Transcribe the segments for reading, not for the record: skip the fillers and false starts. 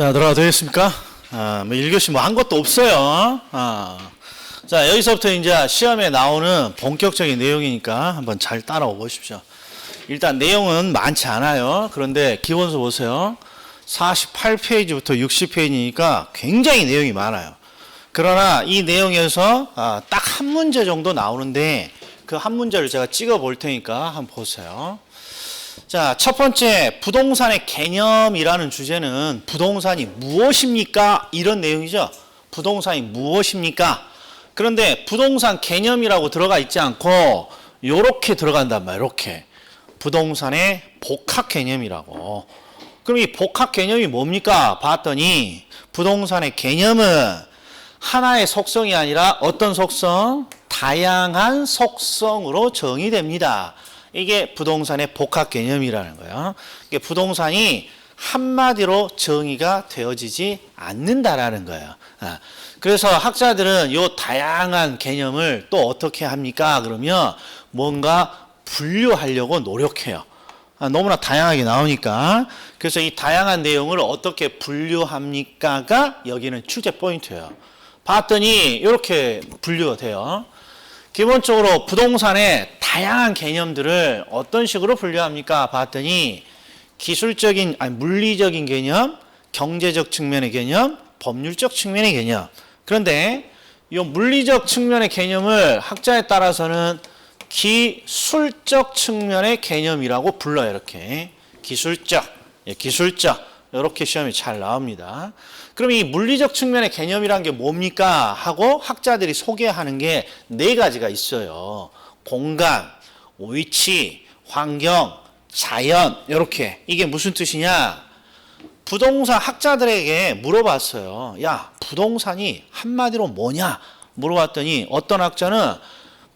자, 들어가도 되겠습니까? 뭐 1교시 뭐 한 것도 없어요. 자, 여기서부터 이제 시험에 나오는 본격적인 내용이니까 한번 잘 따라오 보십시오. 일단 내용은 많지 않아요. 그런데 기본서 보세요. 48페이지부터 60페이지니까 굉장히 내용이 많아요. 그러나 이 내용에서 딱 한 문제 정도 나오는데 그 한 문제를 제가 찍어 볼 테니까 한번 보세요. 자, 첫 번째 부동산의 개념이라는 주제는 부동산이 무엇입니까? 이런 내용이죠. 부동산이 무엇입니까? 그런데 부동산 개념이라고 들어가 있지 않고 요렇게 들어간단 말이에요. 이렇게. 부동산의 복합 개념이라고. 그럼 이 복합 개념이 뭡니까? 봤더니 부동산의 개념은 하나의 속성이 아니라 어떤 속성? 다양한 속성으로 정의됩니다. 이게 부동산의 복합 개념이라는 거예요. 이게 부동산이 한마디로 정의가 되어지지 않는다라는 거예요. 그래서 학자들은 이 다양한 개념을 또 어떻게 합니까? 그러면 뭔가 분류하려고 노력해요. 너무나 다양하게 나오니까. 그래서 이 다양한 내용을 어떻게 분류합니까가 여기는 출제 포인트예요. 봤더니 이렇게 분류가 돼요. 기본적으로 부동산의 다양한 개념들을 어떤 식으로 분류합니까? 봤더니 기술적인, 물리적인 개념, 경제적 측면의 개념, 법률적 측면의 개념. 그런데 이 물리적 측면의 개념을 학자에 따라서는 기술적 측면의 개념이라고 불러요. 이렇게 기술적, 이렇게 시험이 잘 나옵니다. 그럼 이 물리적 측면의 개념이란 게 뭡니까? 하고 학자들이 소개하는 게 네 가지가 있어요. 공간, 위치, 환경, 자연, 이렇게. 이게 무슨 뜻이냐? 부동산 학자들에게 물어봤어요. 야, 부동산이 한마디로 뭐냐? 물어봤더니 어떤 학자는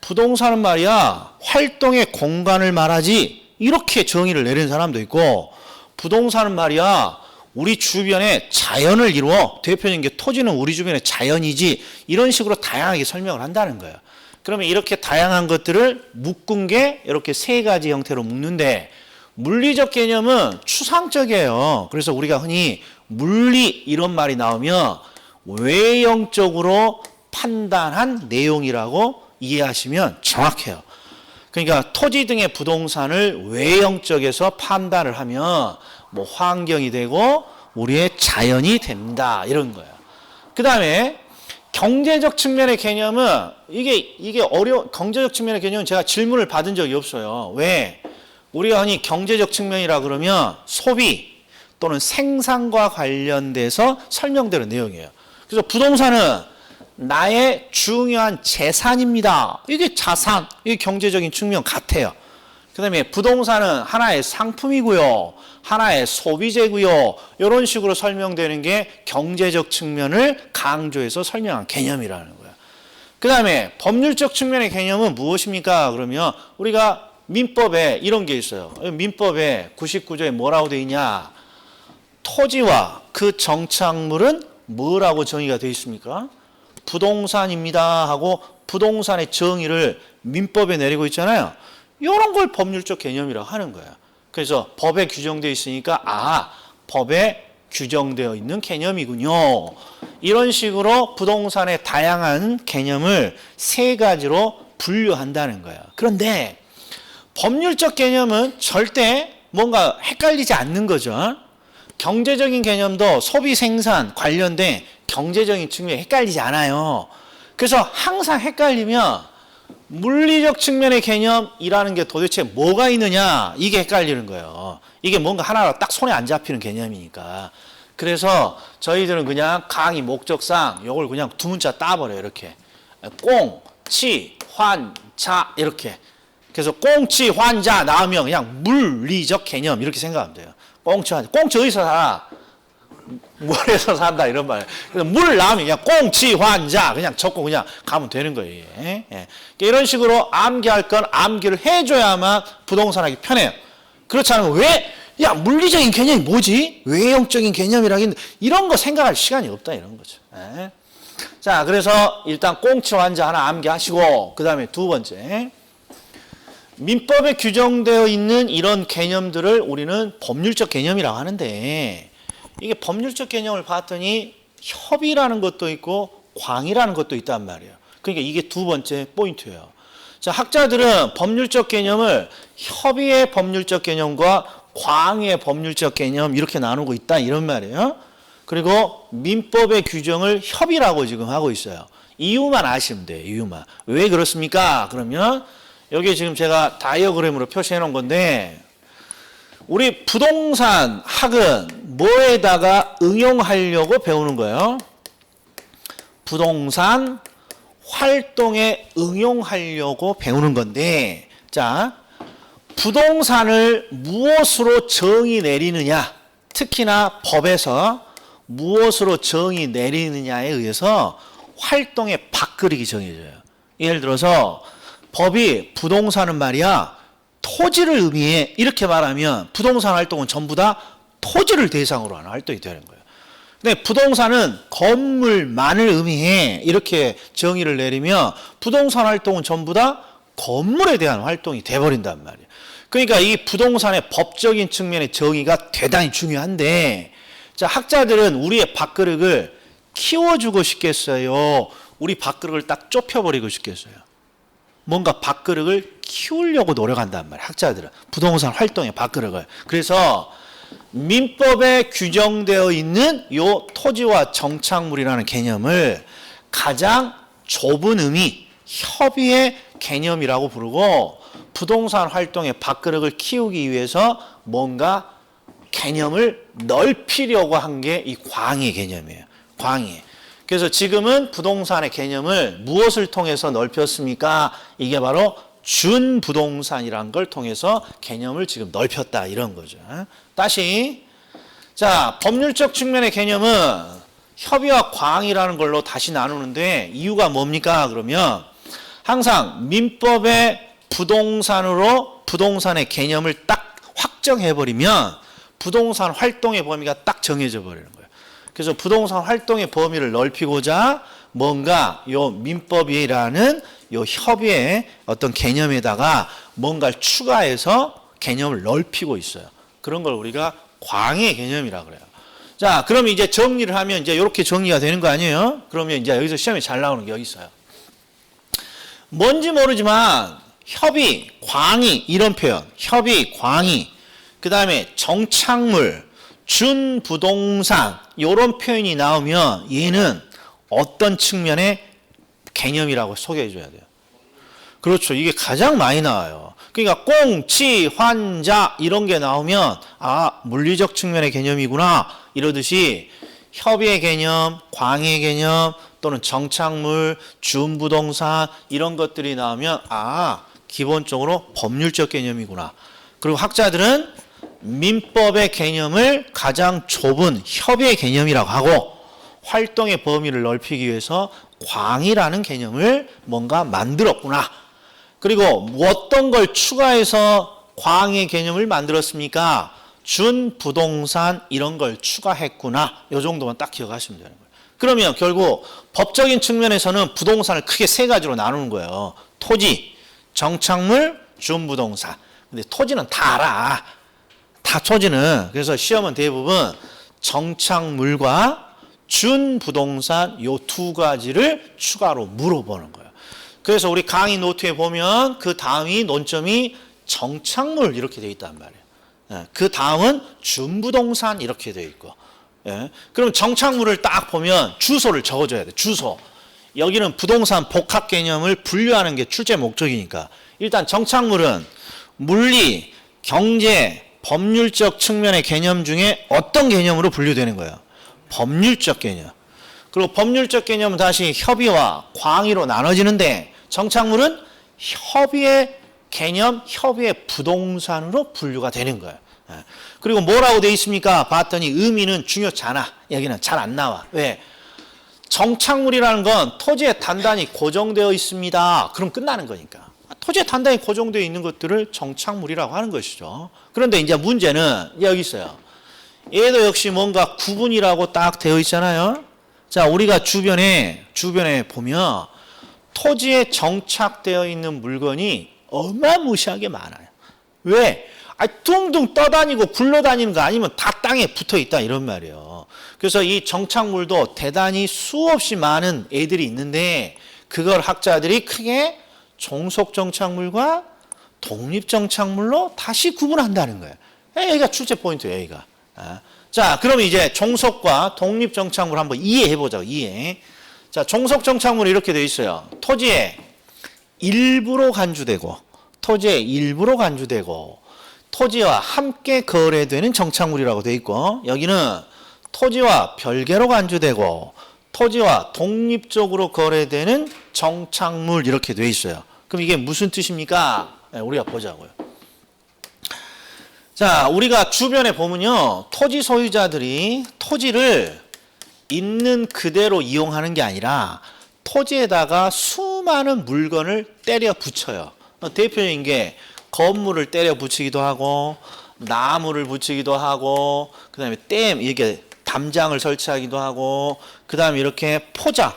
부동산은 말이야, 활동의 공간을 말하지, 이렇게 정의를 내린 사람도 있고, 부동산은 말이야, 우리 주변에 자연을 이루어, 대표적인 게 토지는 우리 주변의 자연이지, 이런 식으로 다양하게 설명을 한다는 거예요. 그러면 이렇게 다양한 것들을 묶은 게 이렇게 세 가지 형태로 묶는데, 물리적 개념은 추상적이에요. 그래서 우리가 흔히 물리 이런 말이 나오면 외형적으로 판단한 내용이라고 이해하시면 정확해요. 그러니까 토지 등의 부동산을 외형적에서 판단을 하면 뭐 환경이 되고 우리의 자연이 된다, 이런 거예요. 그 다음에 경제적 측면의 개념은 경제적 측면의 개념은 제가 질문을 받은 적이 없어요. 왜? 우리가 흔히 경제적 측면이라 그러면 소비 또는 생산과 관련돼서 설명되는 내용이에요. 그래서 부동산은 나의 중요한 재산입니다. 이게 자산, 이게 경제적인 측면 같아요. 그 다음에 부동산은 하나의 상품이고요, 하나의 소비재고요, 이런 식으로 설명되는 게 경제적 측면을 강조해서 설명한 개념이라는 거예요. 그 다음에 법률적 측면의 개념은 무엇입니까? 그러면 우리가 민법에 이런 게 있어요. 민법에 99조에 뭐라고 되어 있냐? 토지와 그 정착물은 뭐라고 정의가 되어 있습니까? 부동산입니다 하고 부동산의 정의를 민법에 내리고 있잖아요. 이런 걸 법률적 개념이라고 하는 거예요. 그래서 법에 규정되어 있으니까 법에 규정되어 있는 개념이군요. 이런 식으로 부동산의 다양한 개념을 세 가지로 분류한다는 거예요. 그런데 법률적 개념은 절대 뭔가 헷갈리지 않는 거죠. 경제적인 개념도 소비 생산 관련된 경제적인 측면이 헷갈리지 않아요. 그래서 항상 헷갈리면 물리적 측면의 개념이라는 게 도대체 뭐가 있느냐, 이게 헷갈리는 거예요. 이게 뭔가 하나로 딱 손에 안 잡히는 개념이니까. 그래서 저희들은 그냥 강의 목적상 이걸 그냥 두 문자 따버려요. 이렇게 꽁, 치, 환, 자, 이렇게. 그래서 꽁치, 환자 나오면 그냥 물리적 개념 이렇게 생각하면 돼요. 꽁치, 환자. 꽁치 어디서 살아? 물에서 산다, 이런 말이에요. 그래서 물 나오면 그냥 꽁치, 환자 그냥 적고 그냥 가면 되는 거예요. 예. 이런 식으로 암기할 건 암기를 해줘야만 부동산하기 편해요. 그렇지 않으면 야, 물리적인 개념이 뭐지? 외형적인 개념이라긴 이런 거 생각할 시간이 없다, 이런 거죠. 예. 자, 그래서 일단 꽁치, 환자 하나 암기하시고, 그 다음에 두 번째, 민법에 규정되어 있는 이런 개념들을 우리는 법률적 개념이라고 하는데, 이게 법률적 개념을 봤더니 협의라는 것도 있고 광이라는 것도 있단 말이에요. 그러니까 이게 두 번째 포인트예요. 자, 학자들은 법률적 개념을 협의의 법률적 개념과 광의 법률적 개념 이렇게 나누고 있다 이런 말이에요. 그리고 민법의 규정을 협의라고 지금 하고 있어요. 이유만 아시면 돼요. 이유만. 왜 그렇습니까? 그러면 여기 지금 제가 다이어그램으로 표시해 놓은 건데 우리 부동산 학은 뭐에다가 응용하려고 배우는 거예요? 부동산 활동에 응용하려고 배우는 건데 자, 부동산을 무엇으로 정의 내리느냐 특히나 법에서 무엇으로 정의 내리느냐에 의해서 활동의 밥그릇이 정해져요. 예를 들어서 법이 부동산은 말이야 토지를 의미해 이렇게 말하면 부동산 활동은 전부 다 토지를 대상으로 하는 활동이 되는 거예요. 근데 부동산은 건물만을 의미해 이렇게 정의를 내리면 부동산 활동은 전부 다 건물에 대한 활동이 돼버린단 말이에요. 그러니까 이 부동산의 법적인 측면의 정의가 대단히 중요한데 자, 학자들은 우리의 밥그릇을 키워주고 싶겠어요? 우리 밥그릇을 딱 좁혀버리고 싶겠어요? 뭔가 밥그릇을 키우려고 노력한단 말이에요. 학자들은 부동산 활동의 밥그릇을. 그래서 민법에 규정되어 있는 요 토지와 정착물이라는 개념을 가장 좁은 의미, 협의의 개념이라고 부르고 부동산 활동의 밥그릇을 키우기 위해서 뭔가 개념을 넓히려고 한 게 이 광의 개념이에요. 광의. 그래서 지금은 부동산의 개념을 무엇을 통해서 넓혔습니까? 이게 바로 준부동산이라는 걸 통해서 개념을 지금 넓혔다 이런 거죠. 다시 자, 법률적 측면의 개념은 협의와 광이라는 걸로 다시 나누는데 이유가 뭡니까? 그러면 항상 민법의 부동산으로 부동산의 개념을 딱 확정해버리면 부동산 활동의 범위가 딱 정해져 버리는 거예요. 그래서 부동산 활동의 범위를 넓히고자 뭔가 요 민법이라는 요 협의의 어떤 개념에다가 뭔가를 추가해서 개념을 넓히고 있어요. 그런 걸 우리가 광의 개념이라고 그래요. 자, 그럼 이제 정리를 하면 이제 이렇게 정리가 되는 거 아니에요? 그러면 이제 여기서 시험에 잘 나오는 게 여기 있어요. 뭔지 모르지만 협의, 광의 이런 표현, 협의, 광의, 그 다음에 정착물, 준부동산 이런 표현이 나오면 얘는 어떤 측면의 개념이라고 소개해 줘야 돼요. 그렇죠. 이게 가장 많이 나와요. 그러니까 공, 치, 환자 이런 게 나오면 아 물리적 측면의 개념이구나 이러듯이 협의의 개념, 광의 개념 또는 정착물, 준부동산 이런 것들이 나오면 아 기본적으로 법률적 개념이구나. 그리고 학자들은 민법의 개념을 가장 좁은 협의의 개념이라고 하고 활동의 범위를 넓히기 위해서 광이라는 개념을 뭔가 만들었구나. 그리고 어떤 걸 추가해서 광의 개념을 만들었습니까? 준부동산 이런 걸 추가했구나. 이 정도만 딱 기억하시면 되는 거예요. 그러면 결국 법적인 측면에서는 부동산을 크게 세 가지로 나누는 거예요. 토지, 정착물, 준부동산. 근데 토지는 다 알아. 다 토지는. 그래서 시험은 대부분 정착물과 준부동산 요 두 가지를 추가로 물어보는 거예요. 그래서 우리 강의 노트에 보면 그 다음이 논점이 정착물 이렇게 되어 있단 말이에요. 그 다음은 준부동산 이렇게 되어 있고. 그럼 정착물을 딱 보면 주소를 적어줘야 돼. 주소. 여기는 부동산 복합 개념을 분류하는 게 출제 목적이니까. 일단 정착물은 물리, 경제, 법률적 측면의 개념 중에 어떤 개념으로 분류되는 거예요? 법률적 개념. 그리고 법률적 개념은 다시 협의와 광의로 나눠지는데 정착물은 협의의 개념, 협의의 부동산으로 분류가 되는 거예요. 그리고 뭐라고 되어 있습니까? 봤더니 의미는 중요치 않아. 여기는 잘 안 나와. 왜? 정착물이라는 건 토지에 단단히 고정되어 있습니다. 그럼 끝나는 거니까. 토지에 단단히 고정되어 있는 것들을 정착물이라고 하는 것이죠. 그런데 이제 문제는 여기 있어요. 얘도 역시 뭔가 구분이라고 딱 되어 있잖아요. 자, 우리가 주변에 보면 토지에 정착되어 있는 물건이 어마무시하게 많아요. 왜? 둥둥 떠다니고 굴러다니는 거 아니면 다 땅에 붙어 있다 이런 말이에요. 그래서 이 정착물도 대단히 수없이 많은 애들이 있는데 그걸 학자들이 크게 종속정착물과 독립정착물로 다시 구분한다는 거예요. 여기가 출제 포인트예요. 여기가. 자, 그럼 이제 종속과 독립정착물 한번 이해해보자고. 이해. 자, 종속정착물이 이렇게 되어 있어요. 토지에 일부로 간주되고 토지와 함께 거래되는 정착물이라고 되어 있고, 여기는 토지와 별개로 간주되고 토지와 독립적으로 거래되는 정착물 이렇게 되어 있어요. 그럼 이게 무슨 뜻입니까? 우리가 보자고요. 자, 우리가 주변에 보면요, 토지 소유자들이 토지를 있는 그대로 이용하는 게 아니라 토지에다가 수많은 물건을 때려 붙여요. 대표적인 게 건물을 때려 붙이기도 하고 나무를 붙이기도 하고 그다음에 이렇게 담장을 설치하기도 하고 그다음에 이렇게 포장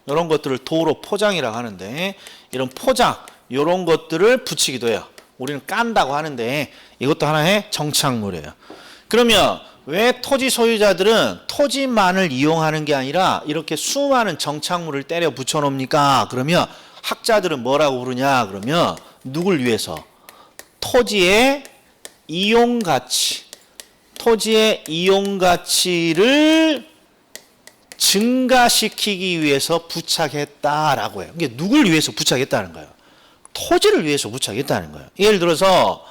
이런 것들을 도로 포장이라고 하는데 이런 포장 이런 것들을 붙이기도 해요. 우리는 깐다고 하는데 이것도 하나의 정착물이에요. 그러면 왜 토지 소유자들은 토지만을 이용하는 게 아니라 이렇게 수많은 정착물을 때려 붙여 놓습니까? 그러면 학자들은 뭐라고 부르냐? 그러면 누굴 위해서? 토지의 이용 가치를 증가시키기 위해서 부착했다라고 해요. 이게 누굴 위해서 부착했다는 거예요? 토지를 위해서 부착했다는 거예요. 예를 들어서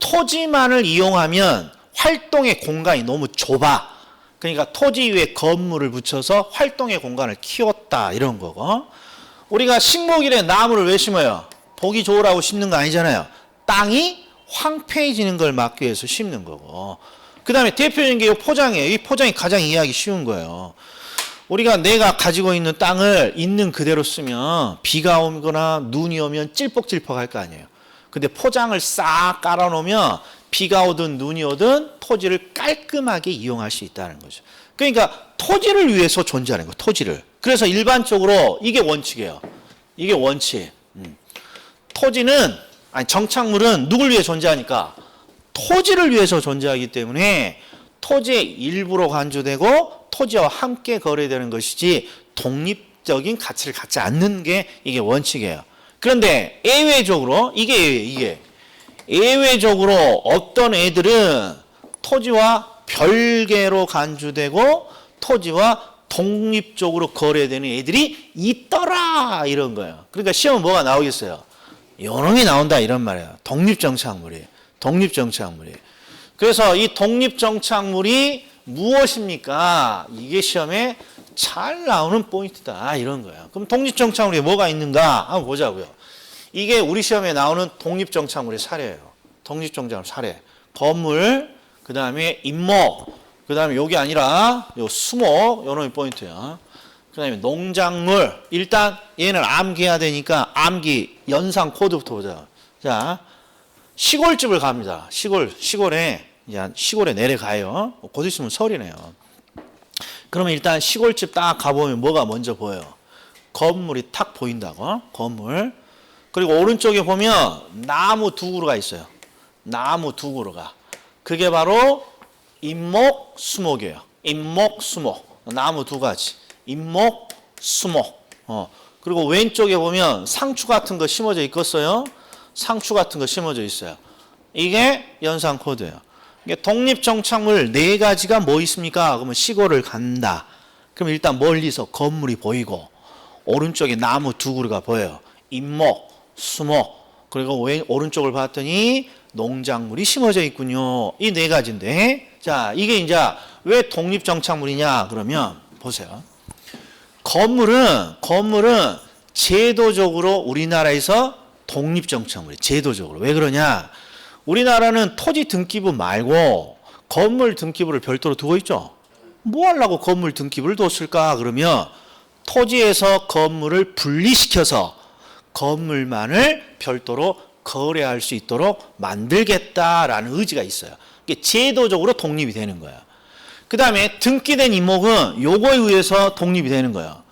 토지만을 이용하면 활동의 공간이 너무 좁아. 그러니까 토지 위에 건물을 붙여서 활동의 공간을 키웠다 이런 거고, 우리가 식목일에 나무를 왜 심어요? 보기 좋으라고 심는 거 아니잖아요. 땅이 황폐해지는 걸 막기 위해서 심는 거고, 그 다음에 대표적인 게 이 포장이에요. 이 포장이 가장 이해하기 쉬운 거예요. 우리가 내가 가지고 있는 땅을 있는 그대로 쓰면 비가 오거나 눈이 오면 찔뻑찔뻑할 거 아니에요. 근데 포장을 싹 깔아놓으면 비가 오든 눈이 오든 토지를 깔끔하게 이용할 수 있다는 거죠. 그러니까 토지를 위해서 존재하는 거예요. 토지를. 그래서 일반적으로 이게 원칙이에요. 이게 원칙. 정착물은 누굴 위해 존재하니까? 토지를 위해서 존재하기 때문에 토지의 일부로 간주되고 토지와 함께 거래되는 것이지 독립적인 가치를 갖지 않는 게 이게 원칙이에요. 그런데 예외적으로 예외적으로 어떤 애들은 토지와 별개로 간주되고 토지와 독립적으로 거래되는 애들이 있더라 이런 거예요. 그러니까 시험은 뭐가 나오겠어요? 요놈이 나온다 이런 말이에요. 독립정착물이에요. 그래서 이 독립정착물이 무엇입니까? 이게 시험에 잘 나오는 포인트다 이런 거예요. 그럼 독립정착물이 뭐가 있는가 한번 보자고요. 이게 우리 시험에 나오는 독립정착물의 사례예요. 독립정착물 사례. 건물, 그 다음에 임목, 그 다음에 여기 아니라 요 수목, 요놈이 포인트야. 그 다음에 농작물. 일단 얘는 암기해야 되니까 암기 연상 코드부터 보자. 자, 시골집을 갑니다. 시골에 내려가요. 곧 있으면 설이네요. 그러면 일단 시골집 딱 가보면 뭐가 먼저 보여요? 건물이 탁 보인다고. 건물. 그리고 오른쪽에 보면 나무 두 그루가 있어요. 나무 두 그루가. 그게 바로 임목, 수목이에요. 임목, 수목. 나무 두 가지. 임목, 수목. 그리고 왼쪽에 보면 상추 같은 거 심어져 있겠어요? 상추 같은 거 심어져 있어요. 이게 연상 코드예요. 이게 독립정착물 네 가지가 뭐 있습니까? 그러면 시골을 간다. 그럼 일단 멀리서 건물이 보이고 오른쪽에 나무 두 그루가 보여요. 임목, 수목. 그리고 오른쪽을 봤더니 농작물이 심어져 있군요. 이 네 가지인데, 자, 이게 이제 왜 독립정착물이냐? 그러면 보세요. 건물은 제도적으로 우리나라에서 독립정착물이에요. 제도적으로. 왜 그러냐? 우리나라는 토지 등기부 말고 건물 등기부를 별도로 두고 있죠. 뭐 하려고 건물 등기부를 뒀을까? 그러면 토지에서 건물을 분리시켜서 건물만을 별도로 거래할 수 있도록 만들겠다라는 의지가 있어요. 이게 제도적으로 독립이 되는 거예요. 그 다음에 등기된 임목은 요거에 의해서 독립이 되는 거예요.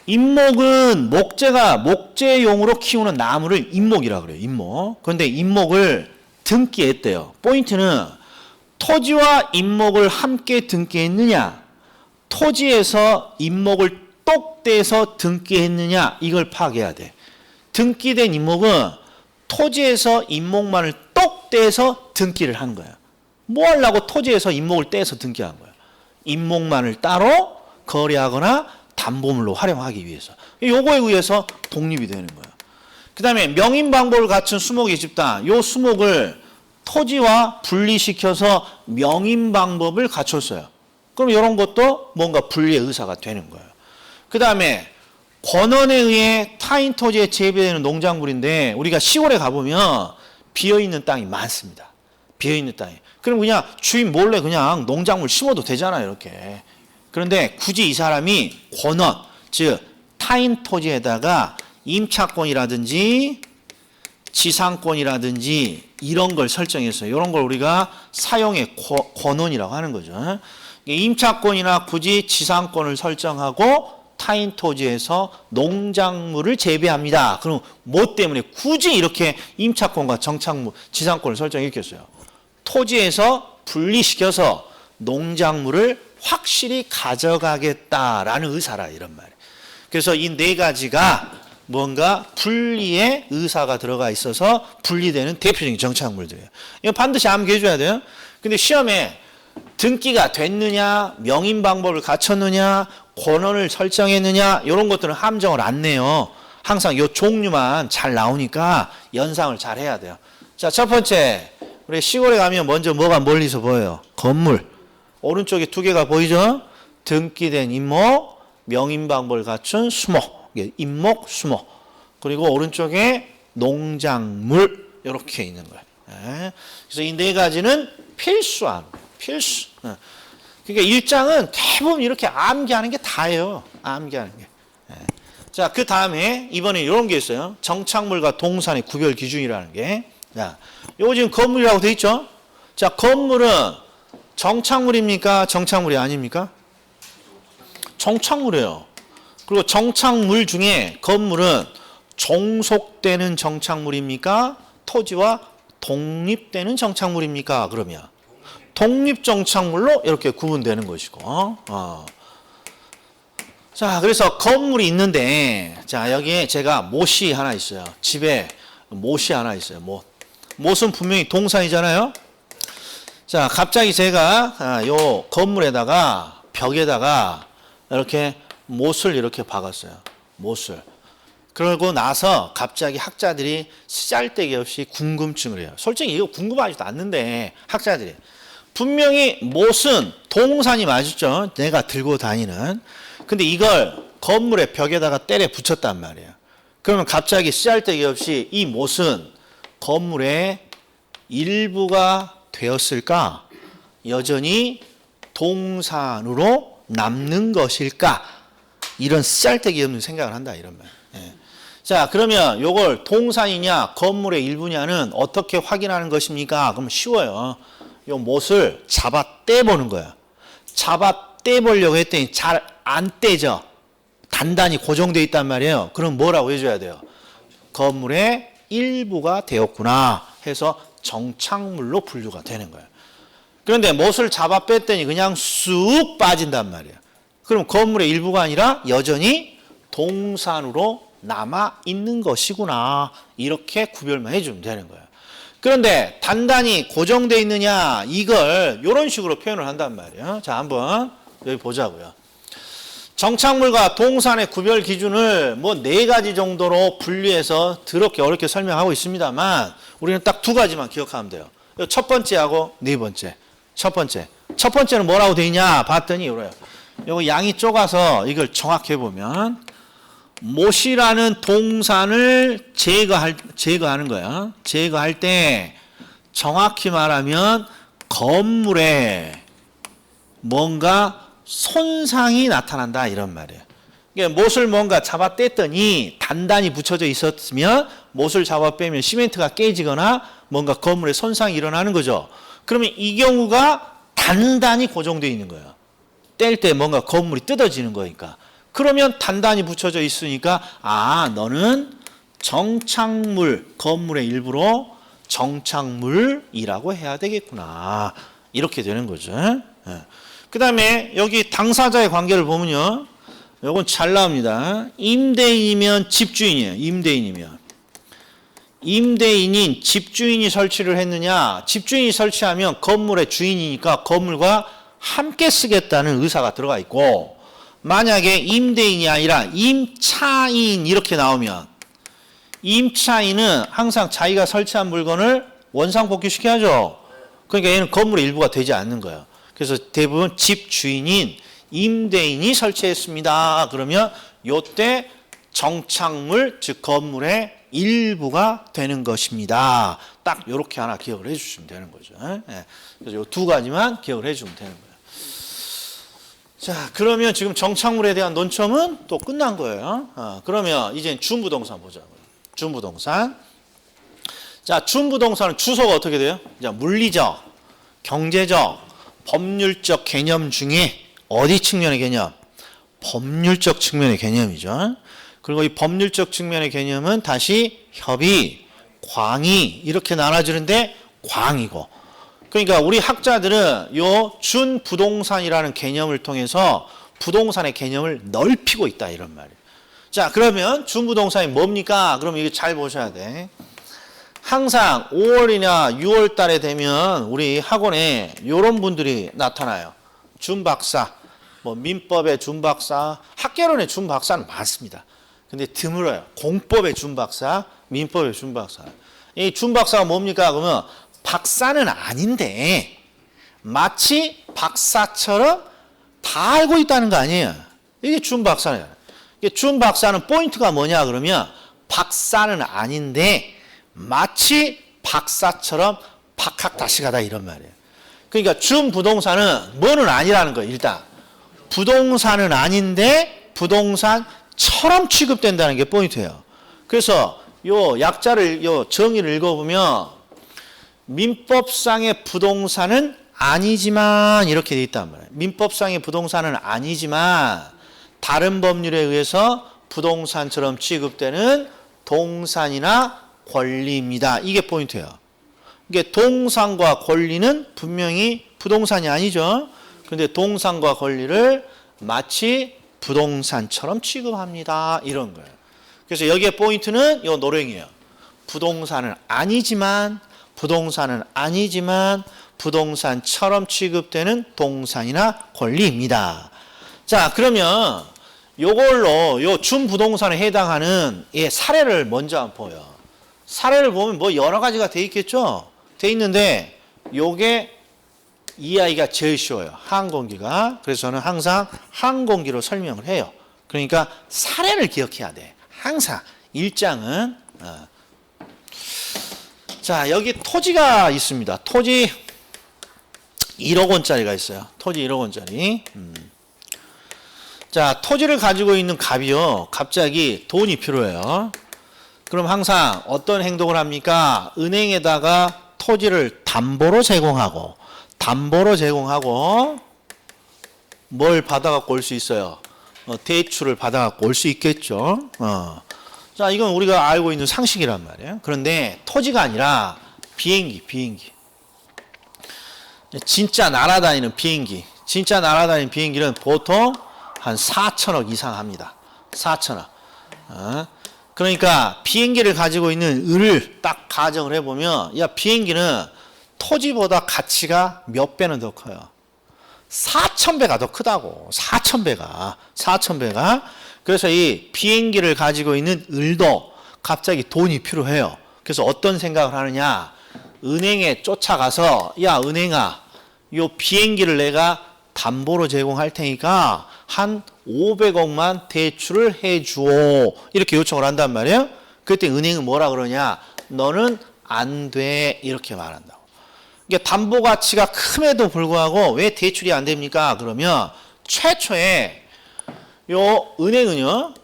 임목은 목재용으로 키우는 나무를 임목이라고 그래요. 임목. 그런데 임목을 등기했대요. 포인트는 토지와 인목을 함께 등기했느냐, 토지에서 인목을 똑 떼서 등기했느냐, 이걸 파악해야 돼. 등기된 인목은 토지에서 인목만을 똑 떼서 등기를 한 거야. 뭐 하려고 토지에서 인목을 떼서 등기한 거야? 인목만을 따로 거래하거나 담보물로 활용하기 위해서. 요거에 의해서 독립이 되는 거야. 그 다음에 명인 방법을 갖춘 수목의 집단, 요 수목을 토지와 분리시켜서 명인 방법을 갖췄어요. 그럼 이런 것도 뭔가 분리의 의사가 되는 거예요. 그 다음에 권원에 의해 타인 토지에 재배되는 농작물인데 우리가 시골에 가보면 비어있는 땅이 많습니다. 비어있는 땅이. 그럼 그냥 주인 몰래 그냥 농작물 심어도 되잖아요, 이렇게. 그런데 굳이 이 사람이 권원, 즉 타인 토지에다가 임차권이라든지 지상권이라든지 이런 걸 설정했어요. 이런 걸 우리가 사용의 권원이라고 하는 거죠. 임차권이나 굳이 지상권을 설정하고 타인 토지에서 농작물을 재배합니다. 그럼 뭐 때문에 굳이 이렇게 임차권과 정착물, 지상권을 설정했겠어요? 토지에서 분리시켜서 농작물을 확실히 가져가겠다라는 의사라, 이런 말이에요. 그래서 이 네 가지가 뭔가 분리의 의사가 들어가 있어서 분리되는 대표적인 정착물들이에요. 이거 반드시 암기해 줘야 돼요. 근데 시험에 등기가 됐느냐, 명인 방법을 갖췄느냐, 권원을 설정했느냐, 이런 것들은 함정을 안 내요. 항상 이 종류만 잘 나오니까 연상을 잘 해야 돼요. 자, 첫 번째, 우리 시골에 가면 먼저 뭐가 멀리서 보여요? 건물. 오른쪽에 두 개가 보이죠? 등기된 인목, 명인 방법을 갖춘 수목. 인목, 수목. 그리고 오른쪽에 농작물, 이렇게 있는 거예요. 네. 그래서 이 네 가지는 필수함. 필수. 그러니까 일장은 대부분 이렇게 암기하는 게 다예요. 암기하는 게. 네. 자, 그 다음에 이번에 이런 게 있어요. 정착물과 동산의 구별 기준이라는 게. 자, 요거 지금 건물이라고 돼 있죠? 자, 건물은 정착물입니까? 정착물이 아닙니까? 정착물이에요. 그리고 정착물 중에 건물은 종속되는 정착물입니까? 토지와 독립되는 정착물입니까? 그러면 독립정착물로 이렇게 구분되는 것이고. 자, 그래서 건물이 있는데, 자, 여기에 제가 못이 하나 있어요. 집에 못이 하나 있어요. 못은 분명히 동산이잖아요. 자, 갑자기 제가 요 건물에다가 벽에다가 이렇게 못을 이렇게 박았어요. 못을. 그러고 나서 갑자기 학자들이 쓰잘데기 없이 궁금증을 해요. 솔직히 이거 궁금하지도 않는데 학자들이. 분명히 못은 동산이 맞죠. 내가 들고 다니는. 근데 이걸 건물의 벽에다가 때려 붙였단 말이에요. 그러면 갑자기 쓰잘데기 없이 이 못은 건물의 일부가 되었을까? 여전히 동산으로 남는 것일까? 이런 쓰잘데기 없는 생각을 한다, 이런 말. 예. 자, 그러면 요걸 동산이냐 건물의 일부냐는 어떻게 확인하는 것입니까? 그러면 쉬워요. 요 못을 잡아 떼보는 거야. 잡아 떼보려고 했더니 잘 안 떼져. 단단히 고정되어 있단 말이에요. 그럼 뭐라고 해줘야 돼요? 건물의 일부가 되었구나 해서 정착물로 분류가 되는 거예요. 그런데 못을 잡아 뺐더니 그냥 쑥 빠진단 말이에요. 그럼 건물의 일부가 아니라 여전히 동산으로 남아 있는 것이구나. 이렇게 구별만 해주면 되는 거예요. 그런데 단단히 고정되어 있느냐, 이걸 이런 식으로 표현을 한단 말이에요. 자, 한번 여기 보자고요. 정착물과 동산의 구별 기준을 뭐 4가지 정도로 분류해서 더럽게 어렵게 설명하고 있습니다만 우리는 딱 2가지만 기억하면 돼요. 첫 번째하고 네 번째. 첫 번째는 뭐라고 되어 있냐 봤더니 이래요. 요거 양이 좁아서 이걸 정확히 해보면 못이라는 동산을 제거하는 거야. 제거할 때 정확히 말하면 건물에 뭔가 손상이 나타난다, 이런 말이에요. 그러니까 못을 뭔가 잡아 뗐더니 단단히 붙여져 있었으면 못을 잡아 빼면 시멘트가 깨지거나 뭔가 건물에 손상이 일어나는 거죠. 그러면 이 경우가 단단히 고정되어 있는 거예요. 뗄 때 뭔가 건물이 뜯어지는 거니까. 그러면 단단히 붙여져 있으니까 너는 정착물, 건물의 일부로 정착물이라고 해야 되겠구나. 이렇게 되는 거죠. 예. 그 다음에 여기 당사자의 관계를 보면요. 요건 잘 나옵니다. 임대인이면 집주인이에요. 임대인이면. 임대인인 집주인이 설치를 했느냐. 집주인이 설치하면 건물의 주인이니까 건물과 함께 쓰겠다는 의사가 들어가 있고, 만약에 임대인이 아니라 임차인 이렇게 나오면, 임차인은 항상 자기가 설치한 물건을 원상복귀시켜야죠. 그러니까 얘는 건물의 일부가 되지 않는 거예요. 그래서 대부분 집주인인 임대인이 설치했습니다. 그러면 요때 정착물, 즉 건물의 일부가 되는 것입니다. 딱 요렇게 하나 기억을 해주시면 되는 거죠. 예. 그래서 요 두 가지만 기억을 해주면 되는 거예요. 자, 그러면 지금 정착물에 대한 논점은 또 끝난 거예요. 그러면 이제 준부동산 보자고요. 준부동산. 자, 준부동산은 주소가 어떻게 돼요? 자, 물리적, 경제적, 법률적 개념 중에 어디 측면의 개념? 법률적 측면의 개념이죠. 그리고 이 법률적 측면의 개념은 다시 협의, 광의 이렇게 나눠지는데 광이고. 그러니까 우리 학자들은 요 준부동산이라는 개념을 통해서 부동산의 개념을 넓히고 있다 이런 말이에요. 자, 그러면 준부동산이 뭡니까? 그럼 이거 잘 보셔야 돼. 항상 5월이나 6월 달에 되면 우리 학원에 이런 분들이 나타나요. 준박사, 뭐 민법의 준박사, 학개론의 준박사는 많습니다. 근데 드물어요. 공법의 준박사, 민법의 준박사. 이 준박사가 뭡니까? 그러면 박사는 아닌데 마치 박사처럼 다 알고 있다는 거 아니에요. 이게 준박사예요. 준박사는 포인트가 뭐냐 그러면 박사는 아닌데 마치 박사처럼 박학다식하다 이런 말이에요. 그러니까 준부동산은 뭐는 아니라는 거예요. 일단 부동산은 아닌데 부동산처럼 취급된다는 게 포인트예요. 그래서 요 약자를 요 정의를 읽어보면 민법상의 부동산은 아니지만 이렇게 돼 있단 말이에요. 민법상의 부동산은 아니지만 다른 법률에 의해서 부동산처럼 취급되는 동산이나 권리입니다. 이게 포인트예요. 이게 동산과 권리는 분명히 부동산이 아니죠. 그런데 동산과 권리를 마치 부동산처럼 취급합니다. 이런 거예요. 그래서 여기에 포인트는 이 노랭이에요. 부동산은 아니지만 부동산처럼 취급되는 동산이나 권리입니다. 자, 그러면 요걸로 요 준부동산에 해당하는 사례를 먼저 한번 보여. 사례를 보면 뭐 여러 가지가 돼 있겠죠? 돼 있는데 요게 이 아이가 제일 쉬워요. 항공기가. 그래서 저는 항상 항공기로 설명을 해요. 그러니까 사례를 기억해야 돼. 항상 일장은. 자, 여기 토지가 있습니다. 토지 1억 원짜리가 있어요. 토지 1억 원짜리. 자, 토지를 가지고 있는 갑이요. 갑자기 돈이 필요해요. 그럼 항상 어떤 행동을 합니까? 은행에다가 토지를 담보로 제공하고 뭘 받아갖고 올 수 있어요? 대출을 받아갖고 올 수 있겠죠. 자, 이건 우리가 알고 있는 상식이란 말이에요. 그런데 토지가 아니라 비행기. 진짜 날아다니는 비행기는 보통 한 4천억 이상 합니다. 4천억. 그러니까 비행기를 가지고 있는 을을 딱 가정을 해보면, 야, 비행기는 토지보다 가치가 몇 배는 더 커요. 4,000배가 더 크다고. 4,000배가. 그래서 이 비행기를 가지고 있는 을도 갑자기 돈이 필요해요. 그래서 어떤 생각을 하느냐. 은행에 쫓아가서, 야, 은행아, 요 비행기를 내가 담보로 제공할 테니까 한 500억만 대출을 해주오. 이렇게 요청을 한단 말이에요. 그때 은행은 뭐라 그러냐. 너는 안 돼. 이렇게 말한다고. 이게 담보 가치가 큼에도 불구하고 왜 대출이 안 됩니까? 그러면 최초에 요 은행은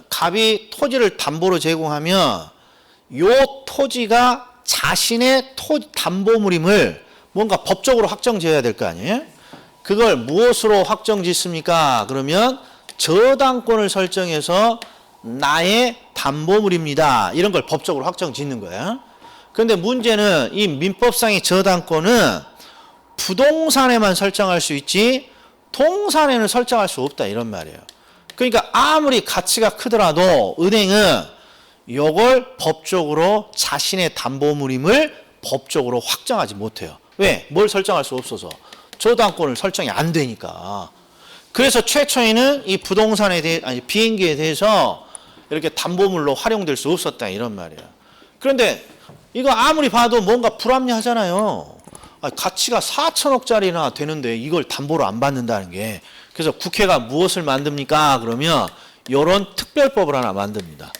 갑이 토지를 담보로 제공하면 요 토지가 자신의 담보물임을 뭔가 법적으로 확정지어야 될 거 아니에요? 그걸 무엇으로 확정짓습니까? 그러면 저당권을 설정해서 나의 담보물입니다. 이런 걸 법적으로 확정짓는 거예요. 그런데 문제는 이 민법상의 저당권은 부동산에만 설정할 수 있지 동산에는 설정할 수 없다 이런 말이에요. 그러니까 아무리 가치가 크더라도 은행은 이걸 법적으로 자신의 담보물임을 법적으로 확정하지 못해요. 왜? 뭘 설정할 수 없어서. 저당권을 설정이 안 되니까. 그래서 최초에는 이 부동산에 대해, 아니, 비행기에 대해서 이렇게 담보물로 활용될 수 없었다 이런 말이에요. 그런데 이거 아무리 봐도 뭔가 불합리하잖아요. 가치가 4천억짜리나 되는데 이걸 담보로 안 받는다는 게. 그래서 국회가 무엇을 만듭니까? 그러면 이런 특별법을 하나 만듭니다.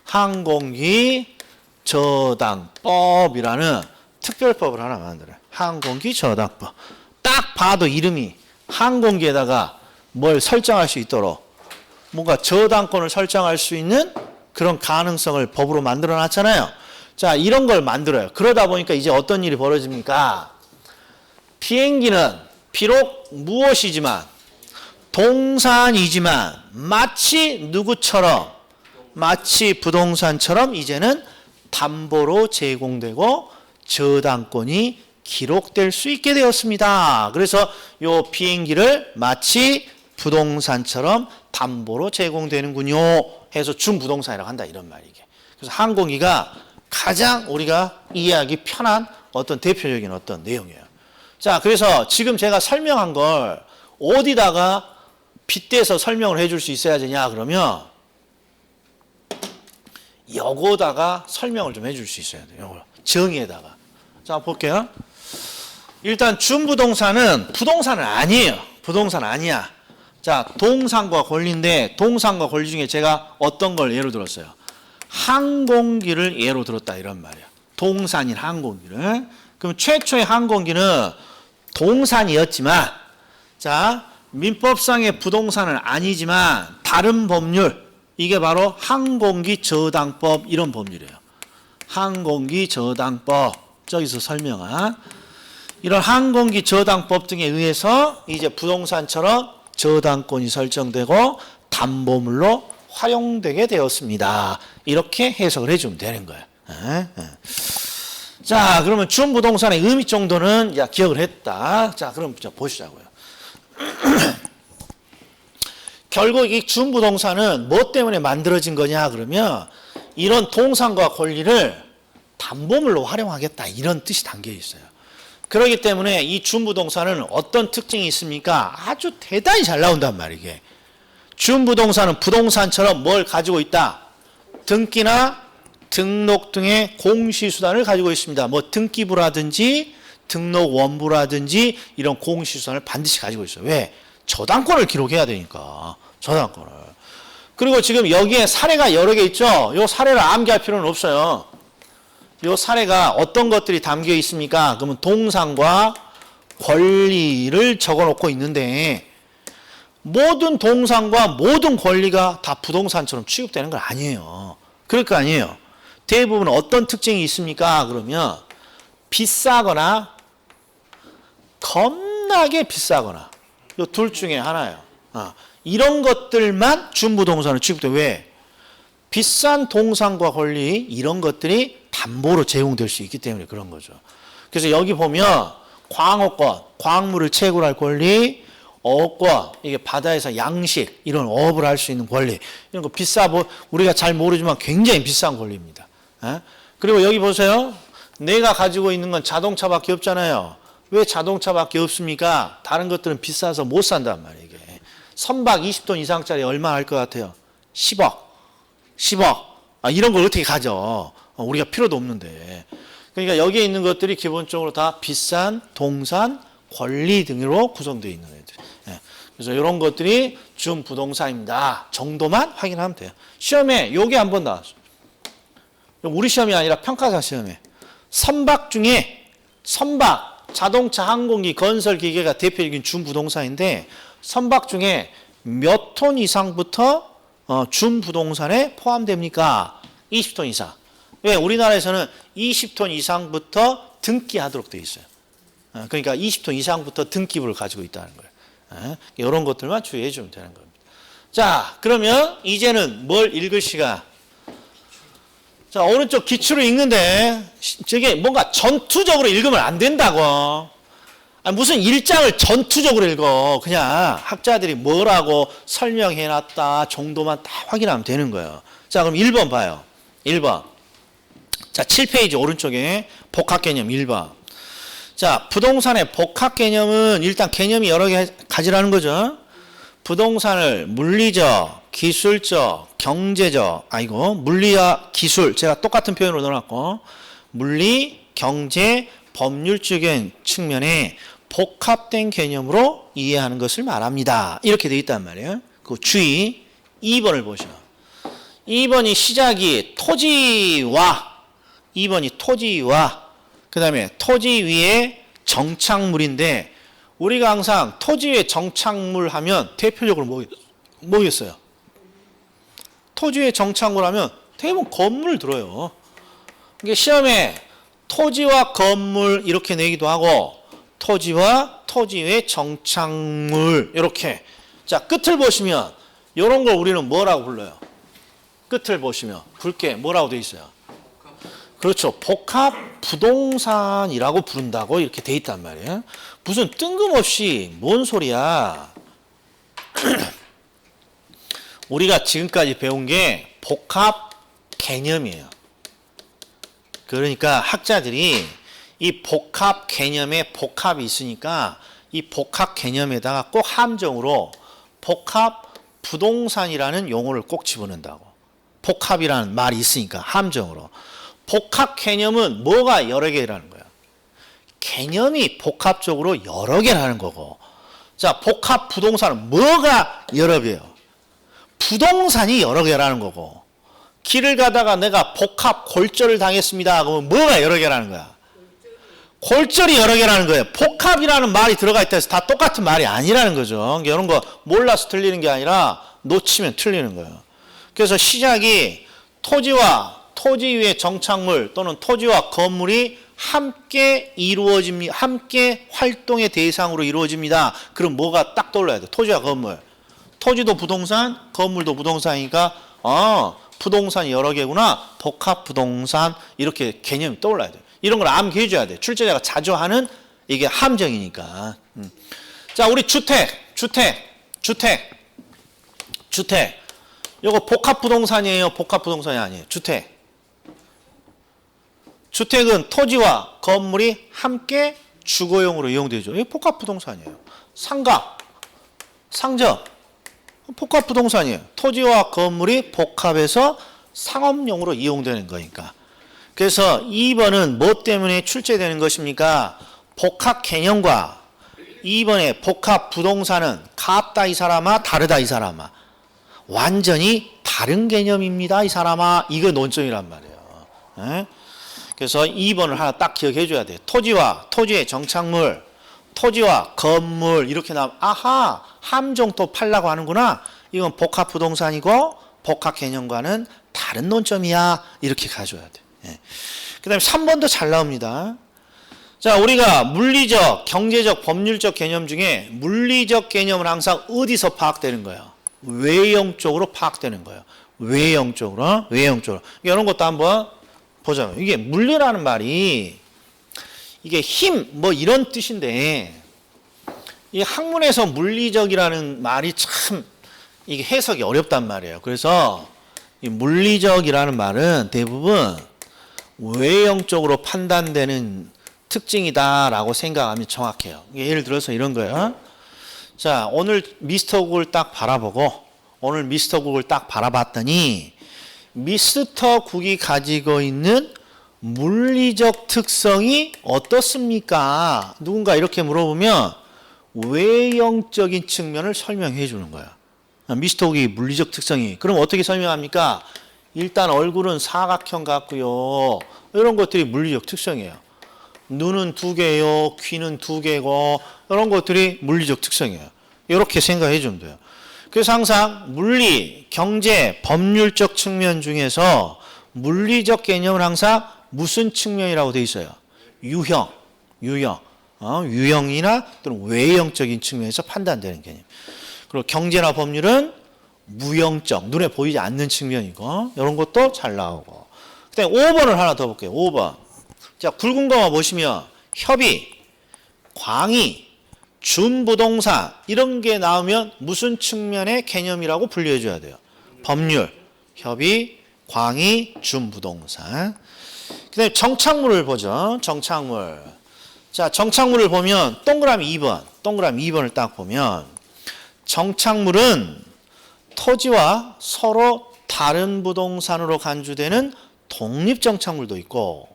항공기 저당법이라는 특별법을 하나 만들어요. 항공기 저당법. 딱 봐도 이름이 항공기에다가 뭘 설정할 수 있도록 뭔가 저당권을 설정할 수 있는 그런 가능성을 법으로 만들어 놨잖아요. 자, 이런 걸 만들어요. 그러다 보니까 이제 어떤 일이 벌어집니까? 비행기는 비록 무엇이지만 동산이지만 마치 누구처럼 마치 부동산처럼 이제는 담보로 제공되고 저당권이 기록될 수 있게 되었습니다. 그래서 이 비행기를 마치 부동산처럼 담보로 제공되는군요 해서 준부동산이라고 한다 이런 말이게. 그래서 항공기가 가장 우리가 이해하기 편한 어떤 대표적인 어떤 내용이에요. 자, 그래서 지금 제가 설명한 걸 어디다가 빗대서 설명을 해줄 수 있어야 되냐 그러면 요거다가 설명을 좀 해줄 수 있어야 돼요. 요거 정의에다가. 자, 볼게요. 일단 준부동산은 부동산은 아니에요. 부동산 아니야. 자, 동산과 권리인데 동산과 권리 중에 제가 어떤 걸 예로 들었어요? 항공기를 예로 들었다 이런 말이야. 동산인 항공기를. 그럼 최초의 항공기는 동산이었지만 자, 민법상의 부동산은 아니지만 다른 법률 이게 바로 항공기 저당법 이런 법률이에요. 항공기 저당법 저기서 설명한 이런 항공기 저당법 등에 의해서 이제 부동산처럼 저당권이 설정되고 담보물로 활용되게 되었습니다. 이렇게 해석을 해주면 되는 거예요. 자, 그러면 준부동산의 의미 정도는 기억을 했다. 자, 그럼 보시자고요. 결국 이 준부동산은 뭐 때문에 만들어진 거냐 그러면 이런 동산과 권리를 담보물로 활용하겠다 이런 뜻이 담겨 있어요. 그렇기 때문에 이 준부동산은 어떤 특징이 있습니까? 아주 대단히 잘 나온단 말이게. 준부동산은 부동산처럼 뭘 가지고 있다? 등기나 등록 등의 공시수단을 가지고 있습니다. 뭐 등기부라든지 등록원부라든지 이런 공시수단을 반드시 가지고 있어요. 왜? 저당권을 기록해야 되니까. 저당권을. 그리고 지금 여기에 사례가 여러 개 있죠? 이 사례를 암기할 필요는 없어요. 이 사례가 어떤 것들이 담겨 있습니까? 그러면 동산과 권리를 적어놓고 있는데 모든 동산과 모든 권리가 다 부동산처럼 취급되는 건 아니에요. 그럴 거 아니에요. 대부분 어떤 특징이 있습니까? 그러면 비싸거나 겁나게 비싸거나 이 둘 중에 하나예요. 이런 것들만 준부동산으로 취급돼. 왜? 비싼 동산과 권리 이런 것들이 담보로 제공될 수 있기 때문에 그런 거죠. 그래서 여기 보면 광어권, 광물을 채굴할 권리, 어권, 이게 바다에서 양식 이런 어업을 할 수 있는 권리 이런 거 우리가 잘 모르지만 굉장히 비싼 권리입니다. 그리고 여기 보세요. 내가 가지고 있는 건 자동차밖에 없잖아요. 왜 자동차밖에 없습니까? 다른 것들은 비싸서 못 산단 말이에요. 이게. 선박 20톤 이상짜리 얼마 할 것 같아요? 10억. 이런 걸 어떻게 가져? 우리가 필요도 없는데. 그러니까 여기에 있는 것들이 기본적으로 다 비싼 동산, 권리 등으로 구성되어 있는 애들. 그래서 이런 것들이 준부동산입니다. 정도만 확인하면 돼요. 시험에 요게 한번 나왔어요. 우리 시험이 아니라 평가사 시험에. 선박 중에 자동차, 항공기, 건설 기계가 대표적인 준부동산인데 선박 중에 몇 톤 이상부터 준부동산에 포함됩니까? 20톤 이상. 왜? 우리나라에서는 20톤 이상부터 등기하도록 되어 있어요. 그러니까 20톤 이상부터 등기부를 가지고 있다는 거예요. 이런 것들만 주의해 주면 되는 겁니다. 자, 그러면 이제는 뭘 읽을 시간? 자, 오른쪽 기출을 읽는데 저게 뭔가 전투적으로 읽으면 안 된다고. 아니, 무슨 일장을 전투적으로 읽어. 그냥 학자들이 뭐라고 설명해놨다 정도만 다 확인하면 되는 거예요. 자, 그럼 1번 봐요. 1번. 자, 7페이지 오른쪽에 복합개념 1번. 자, 부동산의 복합개념은 일단 개념이 여러 개 가지라는 거죠. 부동산을 물리적, 기술적, 경제적, 물리와 기술, 제가 똑같은 표현으로 넣어놨고, 물리, 경제, 법률적인 측면에 복합된 개념으로 이해하는 것을 말합니다. 이렇게 돼 있단 말이에요. 그 주의 2번을 보시오. 2번이 시작이 토지와, 2번이 토지와, 그 다음에 토지 위에 정착물인데, 우리가 항상 토지 위에 정착물 하면 대표적으로 뭐겠어요? 토지 위에 정착물 하면 대부분 건물 들어요. 이게 시험에 토지와 건물 이렇게 내기도 하고, 토지와 토지 위에 정착물 이렇게. 자, 끝을 보시면 이런 걸 우리는 뭐라고 불러요? 끝을 보시면 붉게 뭐라고 돼 있어요? 그렇죠. 복합 부동산이라고 부른다고 이렇게 돼 있단 말이에요. 무슨 뜬금없이 뭔 소리야. 우리가 지금까지 배운 게 복합 개념이에요. 그러니까 학자들이 이 복합 개념에 복합이 있으니까 이 복합 개념에다가 꼭 함정으로 복합 부동산이라는 용어를 꼭 집어넣는다고. 복합이라는 말이 있으니까 함정으로. 복합 개념은 뭐가 여러 개라는 거야? 개념이 복합적으로 여러 개라는 거고. 자, 복합 부동산은 뭐가 여러 개요? 부동산이 여러 개라는 거고. 길을 가다가 내가 복합 골절을 당했습니다. 그러면 뭐가 여러 개라는 거야? 골절이 여러 개라는 거예요. 복합이라는 말이 들어가 있다 해서 다 똑같은 말이 아니라는 거죠. 이런 거 몰라서 틀리는 게 아니라 놓치면 틀리는 거예요. 그래서 시작이 토지와 토지 위의 정착물 또는 토지와 건물이 함께 이루어집니다. 함께 활동의 대상으로 이루어집니다. 그럼 뭐가 딱 떠올라야 돼? 토지와 건물. 토지도 부동산, 건물도 부동산이니까 부동산이 여러 개구나. 복합 부동산 이렇게 개념이 떠올라야 돼. 이런 걸 암기해 줘야 돼. 출제자가 자주 하는 이게 함정이니까. 자, 우리 주택. 이거 복합 부동산이에요? 복합 부동산이 아니에요? 주택은 토지와 건물이 함께 주거용으로 이용되죠. 이게 복합 부동산이에요. 상점. 복합 부동산이에요. 토지와 건물이 복합해서 상업용으로 이용되는 거니까. 그래서 2번은 뭐 때문에 출제되는 것입니까? 복합 개념과 2번의 복합 부동산은 같다 이 사람아, 다르다 이 사람아. 완전히 다른 개념입니다 이 사람아. 이거 논점이란 말이에요. 에? 그래서 2번을 하나 딱 기억해 줘야 돼. 토지와 토지의 정착물, 토지와 건물 이렇게 나오면 아하, 함정 또 팔라고 하는구나. 이건 복합 부동산이고 복합 개념과는 다른 논점이야. 이렇게 가져야 돼. 예. 그 다음에 3번도 잘 나옵니다. 자, 우리가 물리적, 경제적, 법률적 개념 중에 물리적 개념은 항상 어디서 파악되는 거예요? 외형적으로 파악되는 거예요. 외형적으로. 이런 것도 한번 보자면 이게 물리라는 말이 이게 힘 뭐 이런 뜻인데 이 학문에서 물리적이라는 말이 참 이게 해석이 어렵단 말이에요. 그래서 이 물리적이라는 말은 대부분 외형적으로 판단되는 특징이다라고 생각하면 정확해요. 예를 들어서 이런 거예요. 자, 오늘 미스터 국을 딱 바라봤더니 미스터 국이 가지고 있는 물리적 특성이 어떻습니까? 누군가 이렇게 물어보면 외형적인 측면을 설명해 주는 거야. 미스터 국이 물리적 특성이. 그럼 어떻게 설명합니까? 일단 얼굴은 사각형 같고요. 이런 것들이 물리적 특성이에요. 눈은 2개요. 귀는 2개고 이런 것들이 물리적 특성이에요. 이렇게 생각해 주면 돼요. 그래서 항상 물리, 경제, 법률적 측면 중에서 물리적 개념은 항상 무슨 측면이라고 되어 있어요? 유형이나 또는 외형적인 측면에서 판단되는 개념. 그리고 경제나 법률은 무형적, 눈에 보이지 않는 측면이고 이런 것도 잘 나오고. 그다음에 5번을 하나 더 볼게요. 5번. 자, 굵은 거만 보시면 협의, 광의, 준부동산 이런 게 나오면 무슨 측면의 개념이라고 분류해 줘야 돼요. 법률, 협의, 광의, 준부동산. 그다음에 정착물을 보죠. 정착물. 자, 정착물을 보면 동그라미 2번. 동그라미 2번을 딱 보면 정착물은 토지와 서로 다른 부동산으로 간주되는 독립정착물도 있고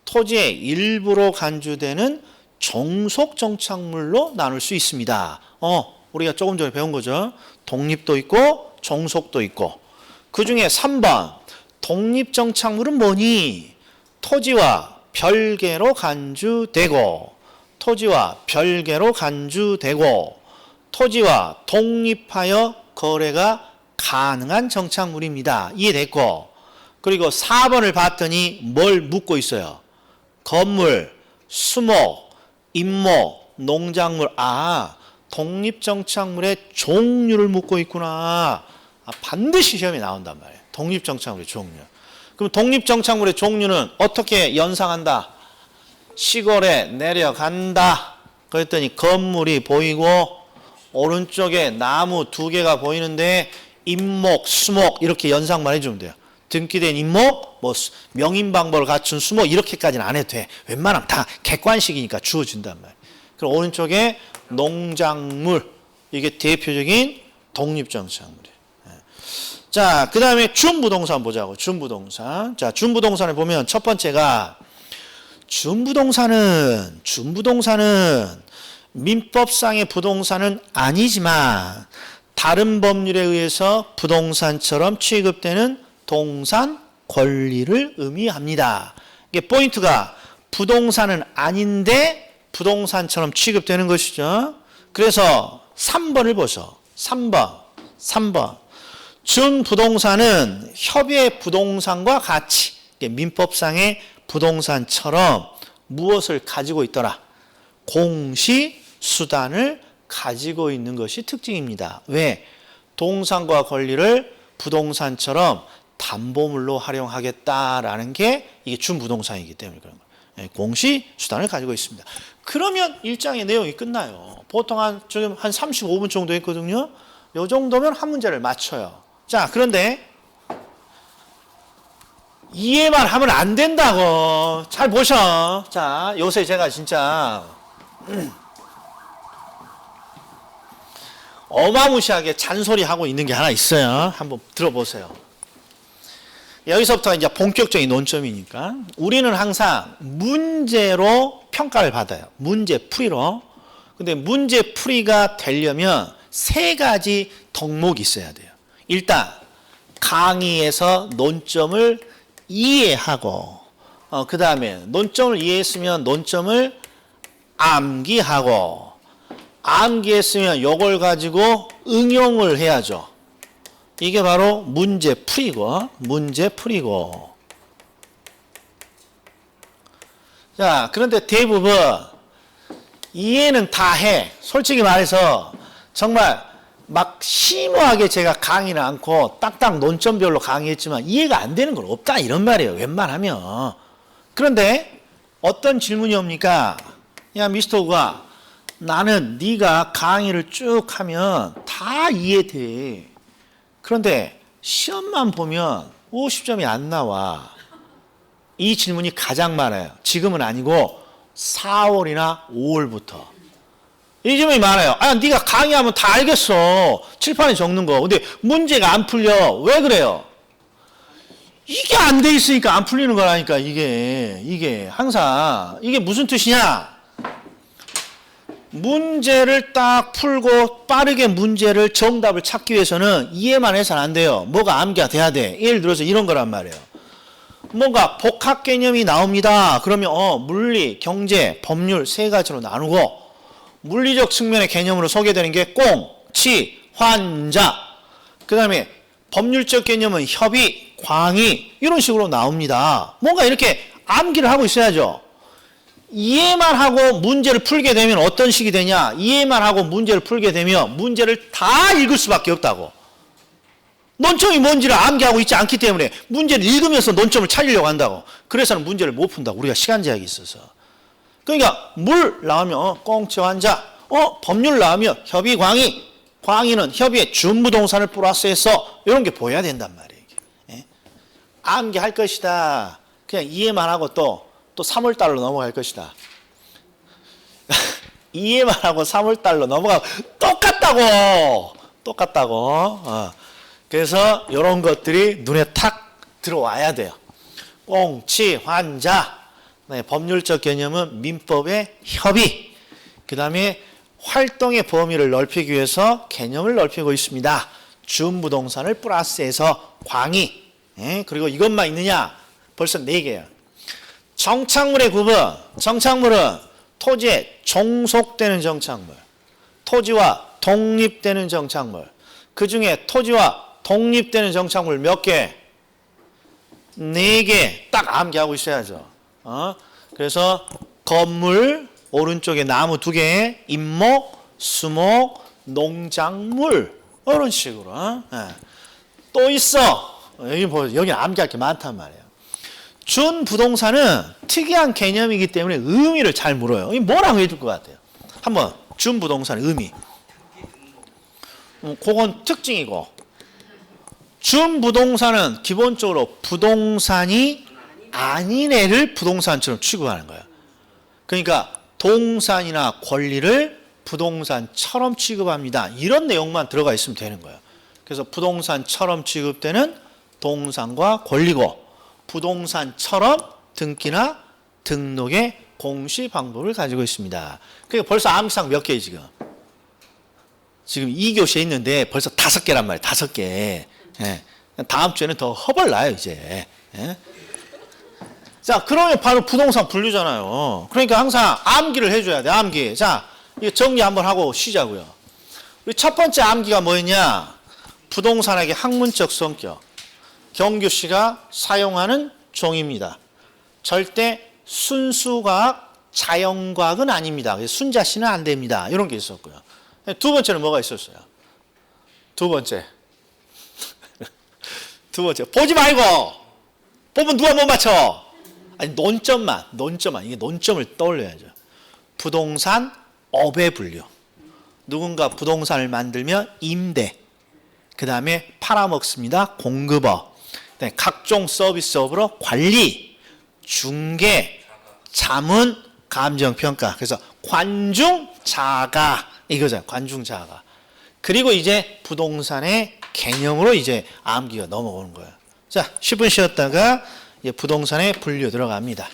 토지의 일부로 간주되는 종속정착물로 나눌 수 있습니다. 우리가 조금 전에 배운 거죠. 독립도 있고 종속도 있고. 그 중에 3번 독립정착물은 뭐니? 토지와 별개로 간주되고 토지와 별개로 간주되고 토지와 독립하여 거래가 가능한 정착물입니다. 이해됐고 그리고 4번을 봤더니 뭘 묻고 있어요? 건물, 수목, 임목, 농작물. 독립정착물의 종류를 묻고 있구나. 반드시 시험에 나온단 말이에요. 독립정착물의 종류. 그럼 독립정착물의 종류는 어떻게 연상한다? 시골에 내려간다. 그랬더니 건물이 보이고 오른쪽에 나무 2개가 보이는데 임목, 수목 이렇게 연상만 해주면 돼요. 등기된 임목, 명인방법을 갖춘 수목 이렇게까지는 안 해도 돼. 웬만하면 다 객관식이니까 주어진단 말이에요. 그럼 오른쪽에 농작물 이게 대표적인 독립정착물이에요. 자, 그 다음에 준부동산 보자고. 준부동산. 자, 준부동산을 보면 첫 번째가 준부동산은 민법상의 부동산은 아니지만 다른 법률에 의해서 부동산처럼 취급되는 동산 권리를 의미합니다. 이게 포인트가 부동산은 아닌데 부동산처럼 취급되는 것이죠. 그래서 3번을 보죠. 3번. 준부동산은 협의의 부동산과 같이 민법상의 부동산처럼 무엇을 가지고 있더라? 공시수단을 가지고 있는 것이 특징입니다. 왜? 동산과 권리를 부동산처럼 담보물로 활용하겠다라는 게 이게 준부동산이기 때문에 그런 거예요. 공시수단을 가지고 있습니다. 그러면 1장의 내용이 끝나요. 보통 지금 한 35분 정도 했거든요. 이 정도면 한 문제를 맞춰요. 자, 그런데 이해만 하면 안 된다고. 잘 보셔. 자, 요새 제가 진짜 어마무시하게 잔소리하고 있는 게 하나 있어요. 한번 들어보세요. 여기서부터 이제 본격적인 논점이니까 우리는 항상 문제로 평가를 받아요. 문제풀이로. 근데 문제풀이가 되려면 3가지 덕목이 있어야 돼요. 일단 강의에서 논점을 이해하고 그 다음에 논점을 이해했으면 논점을 암기하고 암기했으면 이걸 가지고 응용을 해야죠. 이게 바로 문제풀이고. 자, 그런데 대부분 이해는 다 해. 솔직히 말해서 정말 막 심오하게 제가 강의는 않고 딱딱 논점별로 강의했지만 이해가 안 되는 건 없다 이런 말이에요. 웬만하면. 그런데 어떤 질문이 옵니까? 야 미스터 우가 나는 네가 강의를 쭉 하면 다 이해돼. 그런데 시험만 보면 50점이 안 나와. 이 질문이 가장 많아요. 지금은 아니고 4월이나 5월부터. 이 질문이 많아요. 네가 강의하면 다 알겠어. 칠판에 적는 거. 근데 문제가 안 풀려. 왜 그래요? 이게 안 돼 있으니까 안 풀리는 거라니까. 이게 항상 이게 무슨 뜻이냐? 문제를 딱 풀고 빠르게 문제를 정답을 찾기 위해서는 이해만 해서는 안 돼요. 뭐가 암기가 돼야 돼. 예를 들어서 이런 거란 말이에요. 뭔가 복합 개념이 나옵니다. 그러면 물리, 경제, 법률 3가지로 나누고 물리적 측면의 개념으로 소개되는 게 공, 치, 환자. 그 다음에 법률적 개념은 협의, 광의 이런 식으로 나옵니다. 뭔가 이렇게 암기를 하고 있어야죠. 이해만 하고 문제를 풀게 되면 어떤 식이 되냐? 이해만 하고 문제를 풀게 되면 문제를 다 읽을 수밖에 없다고. 논점이 뭔지를 암기하고 있지 않기 때문에 문제를 읽으면서 논점을 찾으려고 한다고. 그래서는 문제를 못 푼다고. 우리가 시간 제약이 있어서. 그러니까 물 나오면 꽁치 환자, 법률 나오면 협의 광의, 광의는 협의에 준부동산을 플러스해서 이런 게 보여야 된단 말이에요. 예? 암기할 것이다. 그냥 이해만 하고 또 3월달로 넘어갈 것이다. 이해만 하고 3월달로 넘어가고 똑같다고. 그래서 이런 것들이 눈에 탁 들어와야 돼요. 꽁치, 환자, 네, 법률적 개념은 민법의 협의, 그 다음에 활동의 범위를 넓히기 위해서 개념을 넓히고 있습니다. 준부동산을 플러스해서 광의, 그리고 이것만 있느냐? 벌써 4개예요. 정착물의 구분, 정착물은 토지에 종속되는 정착물, 토지와 독립되는 정착물, 그 중에 토지와 독립되는 정착물 몇 개? 4개 딱 암기하고 있어야죠. 그래서 건물, 오른쪽에 나무 2개, 임목, 수목, 농작물 이런 식으로. 또 있어. 여기 암기할 게 많단 말이에요. 준부동산은 특이한 개념이기 때문에 의미를 잘 물어요. 이 뭐라고 해줄 것 같아요? 한번 준부동산의 의미. 그건 특징이고, 준부동산은 기본적으로 부동산이 아닌 애를 부동산처럼 취급하는 거예요. 그러니까 동산이나 권리를 부동산처럼 취급합니다. 이런 내용만 들어가 있으면 되는 거예요. 그래서 부동산처럼 취급되는 동산과 권리고, 부동산처럼 등기나 등록의 공시 방법을 가지고 있습니다. 그러니까 벌써 암기상 몇 개예요, 지금? 지금 2교시에 있는데 벌써 5개란 말이에요. 5개. 예. 다음 주에는 더 허벌나요, 이제. 예. 자, 그러면 바로 부동산 분류잖아요. 그러니까 항상 암기를 해줘야 돼, 암기. 자, 이거 정리 한번 하고 쉬자고요. 우리 첫 번째 암기가 뭐였냐? 부동산학의 학문적 성격. 경규 씨가 사용하는 종입니다. 절대 순수과학, 자연과학은 아닙니다. 순자씨는 안 됩니다. 이런 게 있었고요. 두 번째는 뭐가 있었어요? 두 번째. 보지 말고! 보면 누가 못 맞춰? 아니, 논점만. 이게 논점을 떠올려야죠. 부동산 업의 분류. 누군가 부동산을 만들면 임대. 그 다음에 팔아먹습니다. 공급업. 네, 각종 서비스업으로 관리, 중개, 자문, 감정평가. 그래서 관중자가 이거죠. 관중자가. 그리고 이제 부동산의 개념으로 이제 암기가 넘어오는 거예요. 자, 10분 쉬었다가 이제 부동산의 분류 들어갑니다.